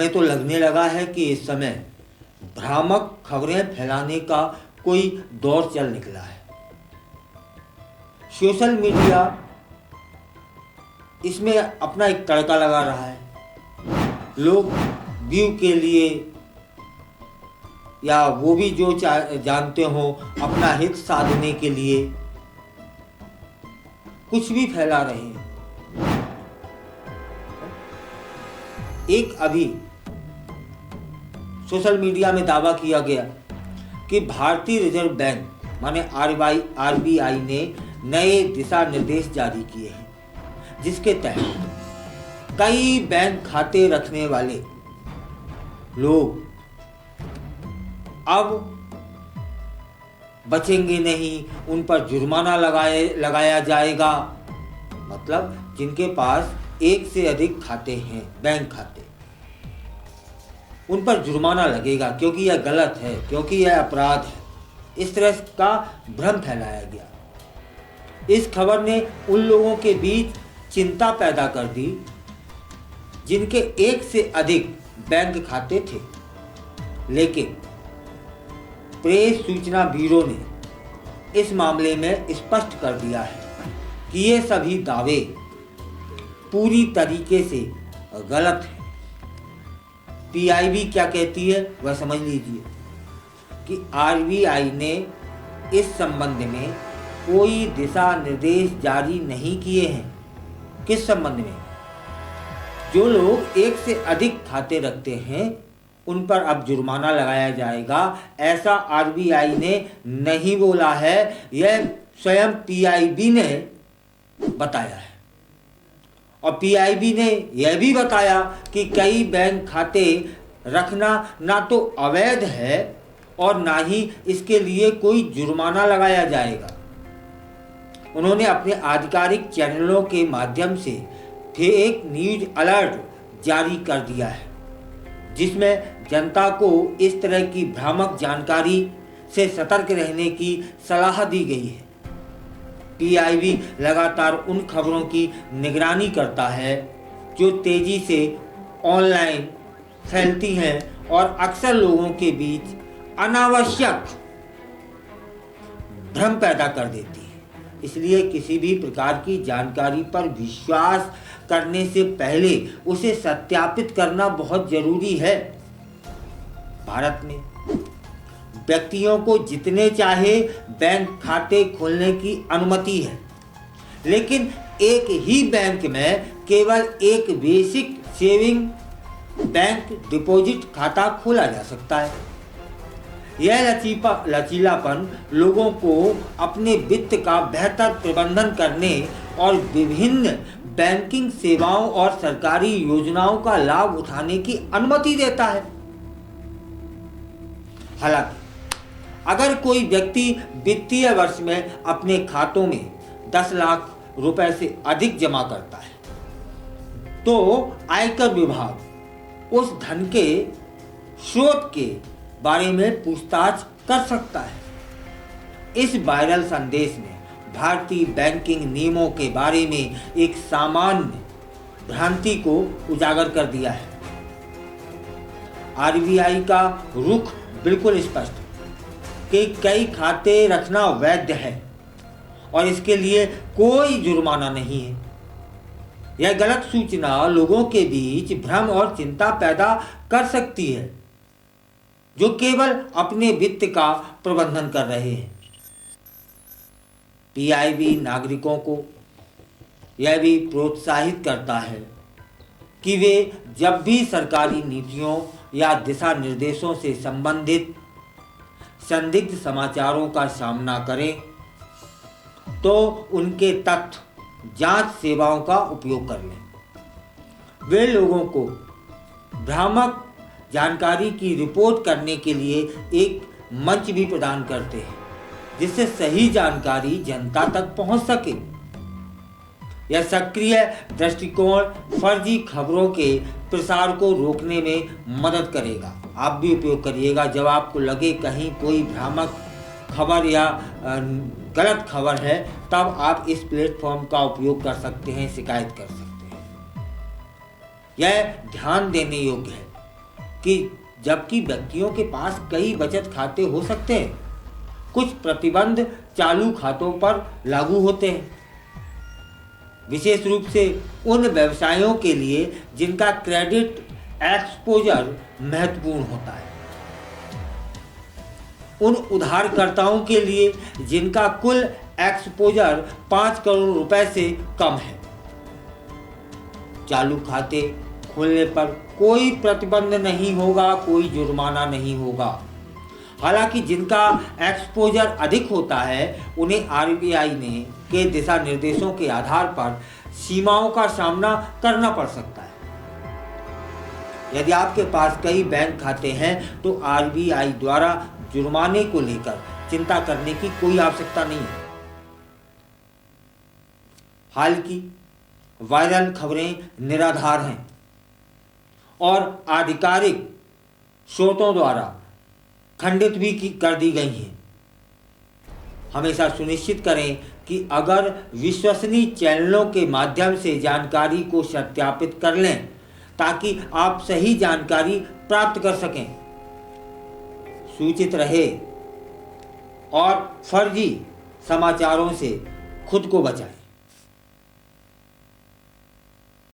हमें तो लगने लगा है कि इस समय भ्रामक खबरें फैलाने का कोई दौर चल निकला है। सोशल मीडिया इसमें अपना एक तड़का लगा रहा है। लोग व्यू के लिए या वो भी जो जानते हो अपना हित साधने के लिए कुछ भी फैला रहे हैं। एक अभी सोशल मीडिया में दावा किया गया कि भारतीय रिजर्व बैंक माने आरबीआई ने नए दिशा निर्देश जारी किए हैं, जिसके तहत कई बैंक खाते रखने वाले लोग अब बचेंगे नहीं, उन पर जुर्माना लगाया जाएगा। मतलब जिनके पास एक से अधिक खाते हैं, बैंक खाते, उन पर जुर्माना लगेगा क्योंकि यह गलत है, क्योंकि यह अपराध है। इस तरह का भ्रम फैलाया गया। इस खबर ने उन लोगों के बीच चिंता पैदा कर दी जिनके एक से अधिक बैंक खाते थे, लेकिन प्रेस सूचना ब्यूरो ने इस मामले में स्पष्ट कर दिया है कि ये सभी दावे पूरी तरीके से गलत है। पीआईबी क्या कहती है वह समझ लीजिए कि आरबीआई ने इस संबंध में कोई दिशा निर्देश जारी नहीं किए हैं। किस संबंध में? जो लोग एक से अधिक खाते रखते हैं उन पर अब जुर्माना लगाया जाएगा, ऐसा आरबीआई ने नहीं बोला है, यह स्वयं पीआईबी ने बताया है। और पीआईबी ने यह भी बताया कि कई बैंक खाते रखना ना तो अवैध है और ना ही इसके लिए कोई जुर्माना लगाया जाएगा। उन्होंने अपने आधिकारिक चैनलों के माध्यम से फेक न्यूज अलर्ट जारी कर दिया है, जिसमें जनता को इस तरह की भ्रामक जानकारी से सतर्क रहने की सलाह दी गई है। पीआईबी लगातार उन खबरों की निगरानी करता है जो तेजी से ऑनलाइन फैलती हैं और अक्सर लोगों के बीच अनावश्यक भ्रम पैदा कर देती है। इसलिए किसी भी प्रकार की जानकारी पर विश्वास करने से पहले उसे सत्यापित करना बहुत जरूरी है। भारत में व्यक्तियों को जितने चाहे बैंक खाते खोलने की अनुमति है, लेकिन एक ही बैंक में केवल एक बेसिक सेविंग बैंक डिपॉजिट खाता खोला जा सकता है। यह लचीलापन लोगों को अपने वित्त का बेहतर प्रबंधन करने और विभिन्न बैंकिंग सेवाओं और सरकारी योजनाओं का लाभ उठाने की अनुमति देता है। हालांकि अगर कोई व्यक्ति वित्तीय वर्ष में अपने खातों में 10 लाख रुपए से अधिक जमा करता है, तो आयकर विभाग उस धन के स्रोत के बारे में पूछताछ कर सकता है। इस वायरल संदेश ने भारतीय बैंकिंग नियमों के बारे में एक सामान्य भ्रांति को उजागर कर दिया है। आरबीआई का रुख बिल्कुल स्पष्ट है कि कई खाते रखना वैध है और इसके लिए कोई जुर्माना नहीं है। यह गलत सूचना लोगों के बीच भ्रम और चिंता पैदा कर सकती है जो केवल अपने वित्त का प्रबंधन कर रहे हैं। पीआईबी नागरिकों को यह भी प्रोत्साहित करता है कि वे जब भी सरकारी नीतियों या दिशा निर्देशों से संबंधित संदिग्ध समाचारों का सामना करें तो उनके तथ्य जांच सेवाओं का उपयोग कर लें। वे लोगों को भ्रामक जानकारी की रिपोर्ट करने के लिए एक मंच भी प्रदान करते हैं जिससे सही जानकारी जनता तक पहुंच सके। यह सक्रिय दृष्टिकोण फर्जी खबरों के प्रसार को रोकने में मदद करेगा। आप भी उपयोग करिएगा। जब आपको लगे कहीं कोई भ्रामक खबर या गलत खबर है, तब आप इस प्लेटफॉर्म का उपयोग कर सकते हैं, शिकायत कर सकते हैं। यह ध्यान देने योग्य है कि जबकि व्यक्तियों के पास कई बचत खाते हो सकते हैं, कुछ प्रतिबंध चालू खातों पर लागू होते हैं, विशेष रूप से उन व्यवसायों के लिए जिनका क्रेडिट एक्सपोजर महत्वपूर्ण होता है, उन उधारकर्ताओं के लिए जिनका कुल एक्सपोजर 5 करोड़ रुपए से कम है। चालू खाते खोलने पर कोई प्रतिबंध नहीं होगा, कोई जुर्माना नहीं होगा। हालांकि जिनका एक्सपोजर अधिक होता है उन्हें आरबीआई के दिशा निर्देशों के आधार पर सीमाओं का सामना करना पड़ सकता है। यदि आपके पास कई बैंक खाते हैं तो आरबीआई द्वारा जुर्माने को लेकर चिंता करने की कोई आवश्यकता नहीं है। हाल की वायरल खबरें निराधार हैं और आधिकारिक स्रोतों द्वारा खंडित भी कर दी गई हैं। हमेशा सुनिश्चित करें कि अगर विश्वसनीय चैनलों के माध्यम से जानकारी को सत्यापित कर लें ताकि आप सही जानकारी प्राप्त कर सकें, सूचित रहे और फर्जी समाचारों से खुद को बचाएं।